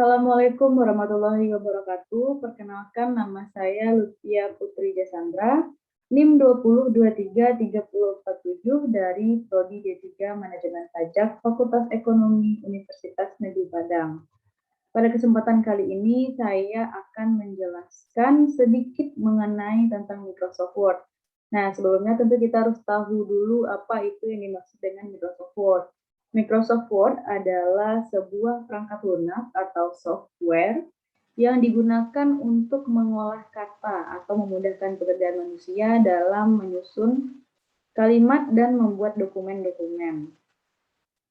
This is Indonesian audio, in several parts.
Assalamualaikum warahmatullahi wabarakatuh. Perkenalkan, nama saya Lutfia Putri Jasandra, NIM 20233047 dari Prodi D3 Manajemen Pajak Fakultas Ekonomi Universitas Negeri Padang. Pada kesempatan kali ini saya akan menjelaskan sedikit mengenai tentang Microsoft Word. Nah, sebelumnya tentu kita harus tahu dulu apa itu yang dimaksud dengan Microsoft Word. Microsoft Word adalah sebuah perangkat lunak atau software yang digunakan untuk mengolah kata atau memudahkan pekerjaan manusia dalam menyusun kalimat dan membuat dokumen-dokumen.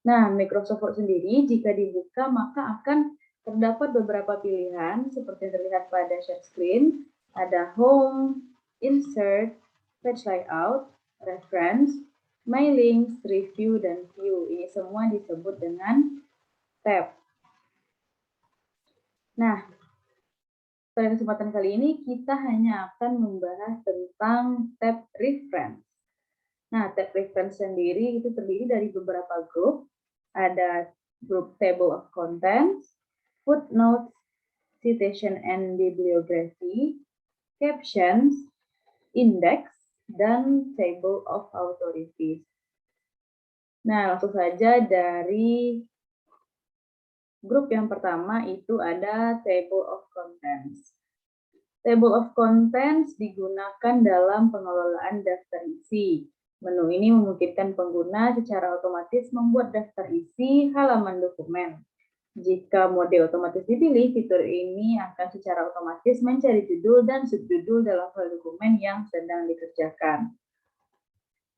Nah, Microsoft Word sendiri jika dibuka maka akan terdapat beberapa pilihan seperti yang terlihat pada share screen. Ada Home, Insert, Page Layout, Reference, My Links, Review, dan View. Ini semua disebut dengan tab. Nah, pada kesempatan kali ini kita hanya akan membahas tentang tab Reference. Nah, tab Reference sendiri itu terdiri dari beberapa grup. Ada grup Table of Contents, Footnotes, Citation and Bibliography, Captions, Index, dan Table of Authorities. Nah, langsung saja dari grup yang pertama itu ada Table of Contents. Table of Contents digunakan dalam pengelolaan daftar isi. Menu ini memungkinkan pengguna secara otomatis membuat daftar isi halaman dokumen. Jika mode otomatis dipilih, fitur ini akan secara otomatis mencari judul dan subjudul dalam file dokumen yang sedang dikerjakan.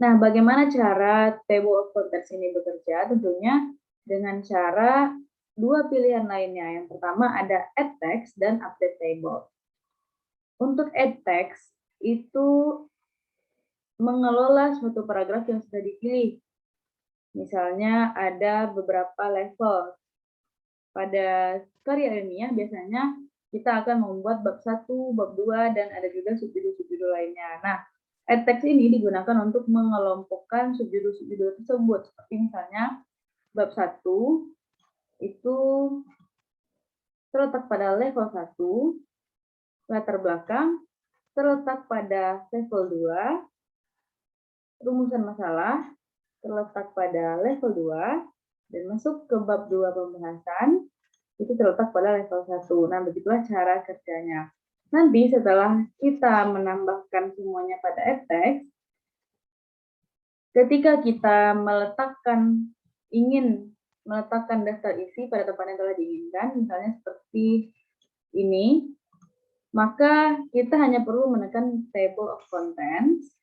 Nah, bagaimana cara Table of Contents ini bekerja? Tentunya dengan cara dua pilihan lainnya. Yang pertama ada Add Text dan Update Table. Untuk Add Text itu mengelola suatu paragraf yang sudah dipilih. Misalnya ada beberapa level. Pada karya ilmiah biasanya kita akan membuat bab 1, bab 2, dan ada juga subjudul-subjudul lainnya. Nah, add text ini digunakan untuk mengelompokkan subjudul-subjudul tersebut. Seperti misalnya bab 1 itu terletak pada level 1, latar belakang terletak pada level 2, rumusan masalah terletak pada level 2, dan masuk ke bab 2 pembahasan, itu terletak pada level 1. Nah, begitulah cara kerjanya. Nanti setelah kita menambahkan semuanya pada add text, ketika kita ingin meletakkan daftar isi pada tempat yang telah diinginkan, misalnya seperti ini, maka kita hanya perlu menekan Table of Contents,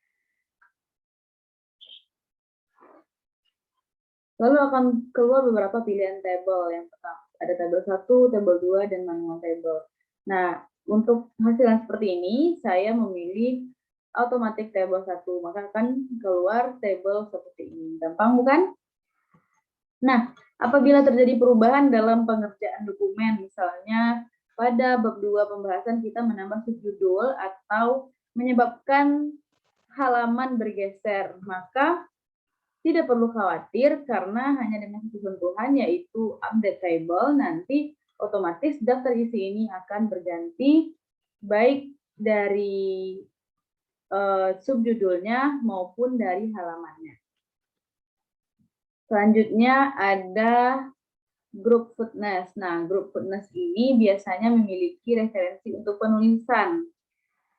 lalu akan keluar beberapa pilihan table. Yang pertama ada table 1, table 2, dan manual table. Nah, untuk hasil yang seperti ini, saya memilih automatic table 1, maka akan keluar table seperti ini. Gampang bukan? Nah, apabila terjadi perubahan dalam pengerjaan dokumen, misalnya pada bab 2 pembahasan kita menambah subjudul atau menyebabkan halaman bergeser, maka tidak perlu khawatir karena hanya dengan satu sentuhan yaitu update table, nanti otomatis daftar isi ini akan berganti baik dari subjudulnya maupun dari halamannya. Selanjutnya ada grup Footnotes. Nah, grup Footnotes ini biasanya memiliki referensi untuk penulisan.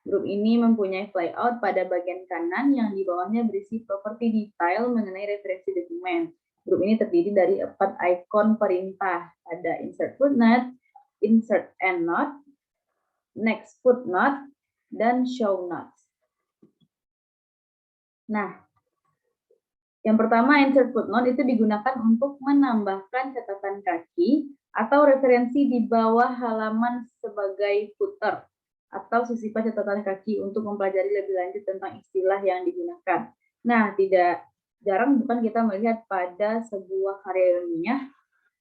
Grup ini mempunyai flyout pada bagian kanan yang di bawahnya berisi properti detail mengenai referensi dokumen. Grup ini terdiri dari 4 ikon perintah. Ada insert footnote, insert endnote, next footnote, dan show notes. Nah, yang pertama insert footnote itu digunakan untuk menambahkan catatan kaki atau referensi di bawah halaman sebagai footer atau sisipan catatan kaki untuk mempelajari lebih lanjut tentang istilah yang digunakan. Nah, tidak jarang bukan kita melihat pada sebuah karya ilmiah,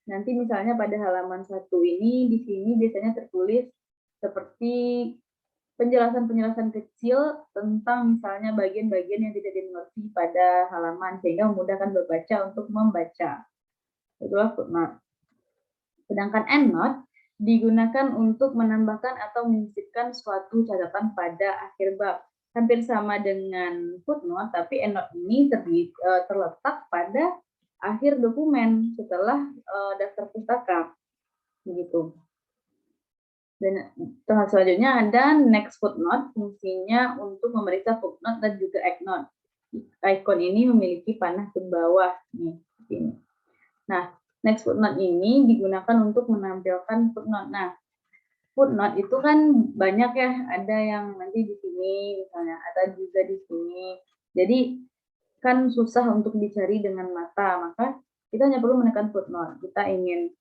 nanti misalnya pada halaman 1 ini, di sini biasanya tertulis seperti penjelasan-penjelasan kecil tentang misalnya bagian-bagian yang tidak dimengerti pada halaman, sehingga memudahkan pembaca untuk membaca. Itulah footnote. Sedangkan endnote digunakan untuk menambahkan atau menyisipkan suatu catatan pada akhir bab. Hampir sama dengan footnote, tapi endnote ini terletak pada akhir dokumen setelah daftar pustaka, begitu. Dan selanjutnya ada next footnote, fungsinya untuk memeriksa footnote dan juga endnote. Icon ini memiliki panah ke bawah nih, seperti ini. Nah, next footnote ini digunakan untuk menampilkan footnote. Nah, footnote itu kan banyak ya, ada yang nanti di sini misalnya, ada juga di sini. Jadi kan susah untuk dicari dengan mata, maka kita hanya perlu menekan footnote. Kita ingin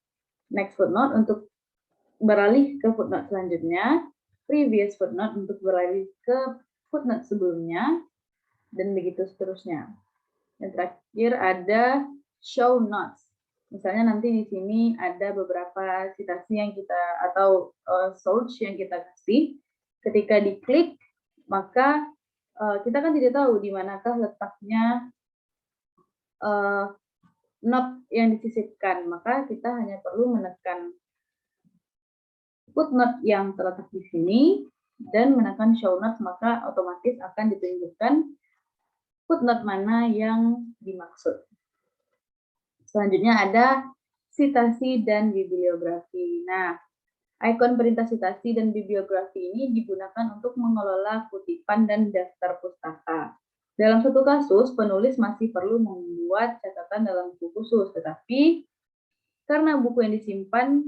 next footnote untuk beralih ke footnote selanjutnya, previous footnote untuk beralih ke footnote sebelumnya, dan begitu seterusnya. Yang terakhir ada show notes. Misalnya nanti di sini ada beberapa citasi yang kita atau source yang kita kasih. Ketika diklik, maka kita kan tidak tahu di manakah letaknya note yang disisipkan. Maka kita hanya perlu menekan footnote yang terletak di sini dan menekan show notes, maka otomatis akan ditunjukkan footnote mana yang dimaksud. Selanjutnya ada citasi dan bibliografi. Nah, ikon perintah citasi dan bibliografi ini digunakan untuk mengelola kutipan dan daftar pustaka. Dalam satu kasus, penulis masih perlu membuat catatan dalam buku khusus, tetapi karena buku yang disimpan,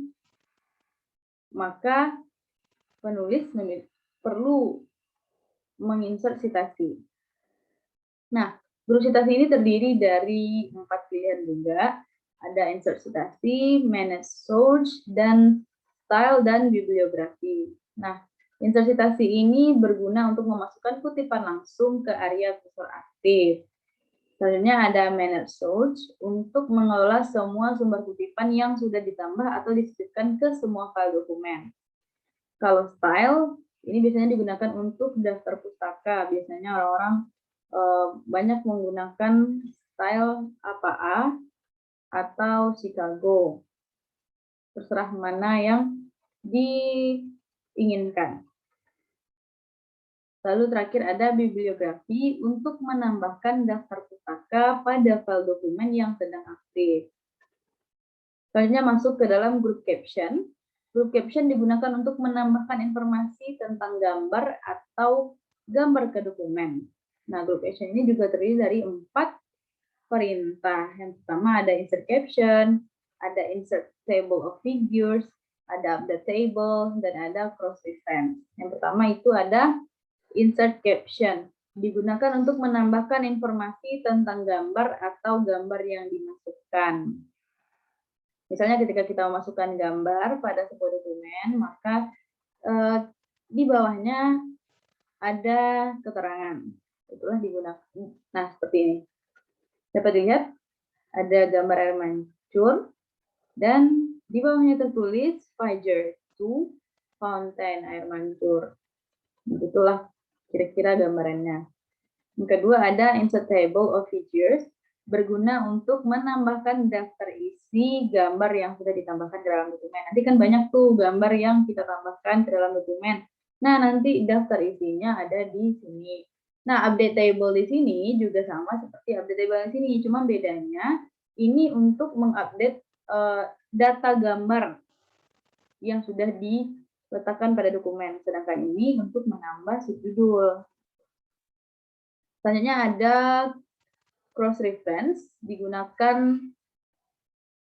maka penulis perlu menginsert citasi. Nah, grup citasi ini terdiri dari 4 pilihan juga. Ada insert citasi, manage source, dan style dan bibliografi. Nah, insert citasi ini berguna untuk memasukkan kutipan langsung ke area kursor aktif. Selanjutnya ada manage source untuk mengelola semua sumber kutipan yang sudah ditambah atau disisipkan ke semua file dokumen. Kalau style, ini biasanya digunakan untuk daftar pustaka. Biasanya orang-orang banyak menggunakan style APA atau Chicago. Terserah mana yang diinginkan. Lalu terakhir ada bibliografi untuk menambahkan daftar pustaka pada file dokumen yang sedang aktif. Selanjutnya masuk ke dalam group caption. Group caption digunakan untuk menambahkan informasi tentang gambar atau gambar ke dokumen. Nah, group caption ini juga terdiri dari 4 perintah. Yang pertama ada insert caption, ada insert table of figures, ada update table, dan ada cross reference. Yang pertama itu ada insert caption. Digunakan untuk menambahkan informasi tentang gambar atau gambar yang dimasukkan. Misalnya ketika kita memasukkan gambar pada sebuah dokumen, maka di bawahnya ada keterangan. Itulah digunakan. Nah, seperti ini. Dapat dilihat ada gambar air mancur dan di bawahnya tertulis Fajar to fountain air mancur. Itulah kira-kira gambarannya. Yang kedua ada insert table of figures, berguna untuk menambahkan daftar isi gambar yang sudah ditambahkan ke dalam dokumen. Nanti kan banyak tuh gambar yang kita tambahkan ke dalam dokumen. Nah, nanti daftar isinya ada di sini. Nah, update table di sini juga sama seperti update table di sini, cuma bedanya ini untuk mengupdate data gambar yang sudah diletakkan pada dokumen, sedangkan ini untuk menambah subjudul. Selanjutnya ada cross reference, digunakan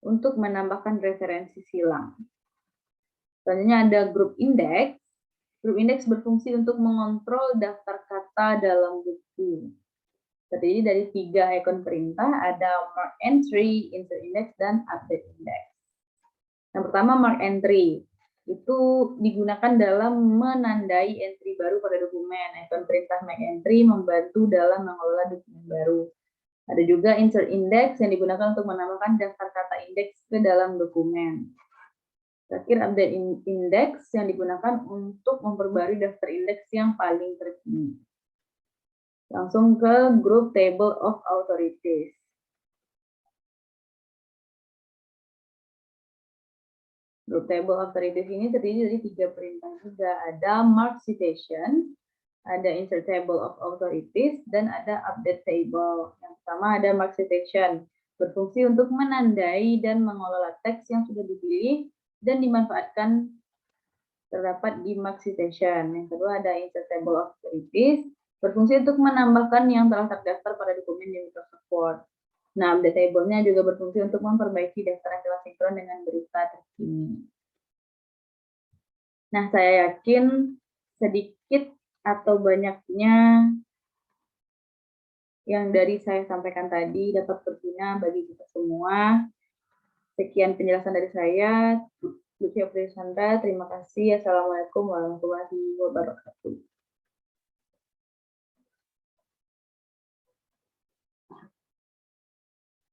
untuk menambahkan referensi silang. Selanjutnya ada group index. Group index berfungsi untuk mengontrol daftar kata dalam buku. Terdiri dari 3 ikon perintah, ada mark entry, insert index, dan update index. Yang pertama mark entry. Itu digunakan dalam menandai entry baru pada dokumen. Ikon perintah make entry membantu dalam mengelola dokumen baru. Ada juga insert index yang digunakan untuk menambahkan daftar kata indeks ke dalam dokumen. Terakhir update index yang digunakan untuk memperbarui daftar indeks yang paling terkini. Langsung ke group table of authorities. Group table authorities ini terdiri dari 3 perintah juga. Ada mark citation, ada insert table of authorities, dan ada update table. Yang pertama ada mark citation, berfungsi untuk menandai dan mengelola teks yang sudah dipilih dan dimanfaatkan terdapat di mark citation. Yang kedua ada insert table of authorities, berfungsi untuk menambahkan yang telah terdaftar pada dokumen di Microsoft Word. Nah, update table-nya juga berfungsi untuk memperbaiki daftar yang telah sinkron dengan berita terkini. Nah, saya yakin sedikit atau banyaknya yang dari saya sampaikan tadi dapat berguna bagi kita semua. Sekian penjelasan dari saya. Lucia Prisandra, terima kasih. Assalamualaikum warahmatullahi wabarakatuh.